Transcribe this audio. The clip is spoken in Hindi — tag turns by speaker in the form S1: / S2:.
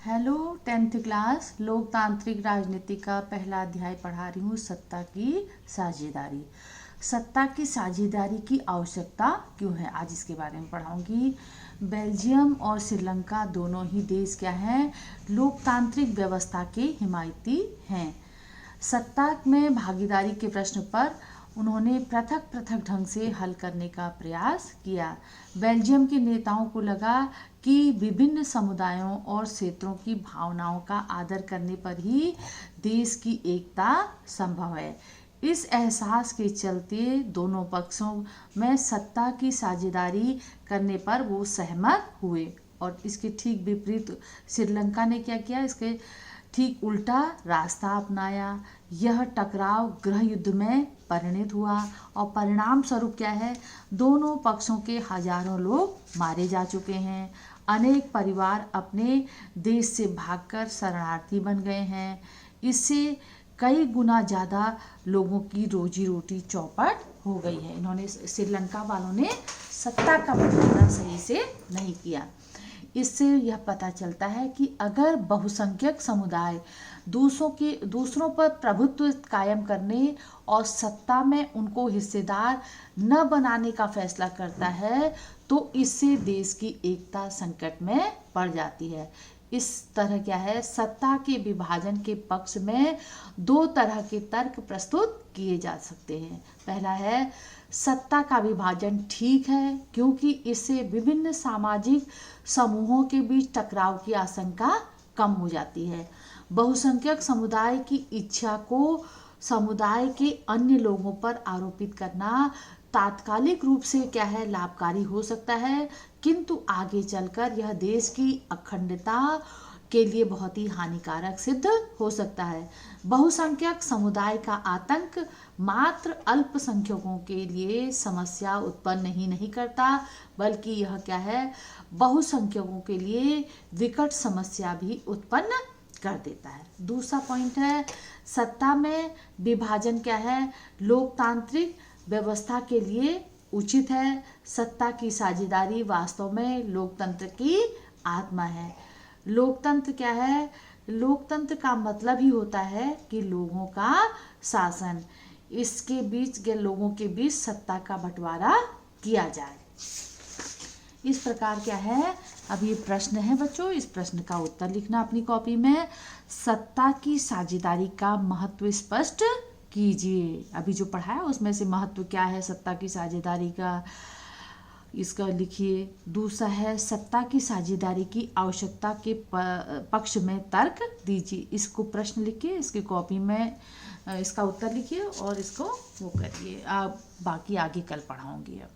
S1: हेलो 10th क्लास लोकतांत्रिक राजनीति का पहला अध्याय पढ़ा रही हूँ। सत्ता की साझेदारी। सत्ता की साझेदारी की आवश्यकता क्यों है, आज इसके बारे में पढ़ाऊंगी। बेल्जियम और श्रीलंका दोनों ही देश क्या हैं, लोकतांत्रिक व्यवस्था के हिमायती हैं। सत्ता में भागीदारी के प्रश्न पर उन्होंने पृथक पृथक ढंग से हल करने का प्रयास किया। बेल्जियम के नेताओं को लगा कि विभिन्न समुदायों और क्षेत्रों की भावनाओं का आदर करने पर ही देश की एकता संभव है। इस एहसास के चलते दोनों पक्षों में सत्ता की साझेदारी करने पर वो सहमत हुए। और इसके ठीक विपरीत श्रीलंका ने क्या किया, इसके ठीक उल्टा रास्ता अपनाया। यह टकराव गृह युद्ध में परिणत हुआ और परिणाम स्वरूप क्या है, दोनों पक्षों के हजारों लोग मारे जा चुके हैं। अनेक परिवार अपने देश से भागकर शरणार्थी बन गए हैं। इससे कई गुना ज़्यादा लोगों की रोजी रोटी चौपट हो गई है। इन्होंने, श्रीलंका वालों ने सत्ता का बंटवारा सही से नहीं किया। इससे यह पता चलता है कि अगर बहुसंख्यक समुदाय दूसरों पर प्रभुत्व कायम करने और सत्ता में उनको हिस्सेदार न बनाने का फैसला करता है तो इससे देश की एकता संकट में पड़ जाती है। इस तरह क्या है, सत्ता के विभाजन के पक्ष में दो तरह के तर्क प्रस्तुत किए जा सकते हैं। पहला है, सत्ता का विभाजन ठीक है क्योंकि इससे विभिन्न सामाजिक समूहों के बीच टकराव की आशंका कम हो जाती है। बहुसंख्यक समुदाय की इच्छा को समुदाय के अन्य लोगों पर आरोपित करना तात्कालिक रूप से क्या है, लाभकारी हो सकता है, किंतु आगे चलकर यह देश की अखंडता के लिए बहुत ही हानिकारक सिद्ध हो सकता है। बहुसंख्यक समुदाय का आतंक मात्र अल्पसंख्यकों के लिए समस्या उत्पन्न नहीं करता, बल्कि यह क्या है, बहुसंख्यकों के लिए विकट समस्या भी उत्पन्न कर देता है। दूसरा पॉइंट है, सत्ता में विभाजन क्या है, लोकतांत्रिक व्यवस्था के लिए उचित है। सत्ता की साझेदारी वास्तव में लोकतंत्र की आत्मा है। लोकतंत्र क्या है, लोकतंत्र का मतलब ही होता है कि लोगों का शासन, इसके बीच के लोगों के बीच सत्ता का बंटवारा किया जाए। इस प्रकार क्या है, अब ये प्रश्न है बच्चों, इस प्रश्न का उत्तर लिखना अपनी कॉपी में। सत्ता की साझेदारी का महत्व स्पष्ट कीजिए। अभी जो पढ़ा है उसमें से महत्व क्या है सत्ता की साझेदारी का, इसका लिखिए। दूसरा है, सत्ता की साझेदारी की आवश्यकता के पक्ष में तर्क दीजिए। इसको प्रश्न लिखिए, इसकी कॉपी में इसका उत्तर लिखिए और इसको वो करिए। आप बाकी आगे कल पढ़ाऊंगी अब।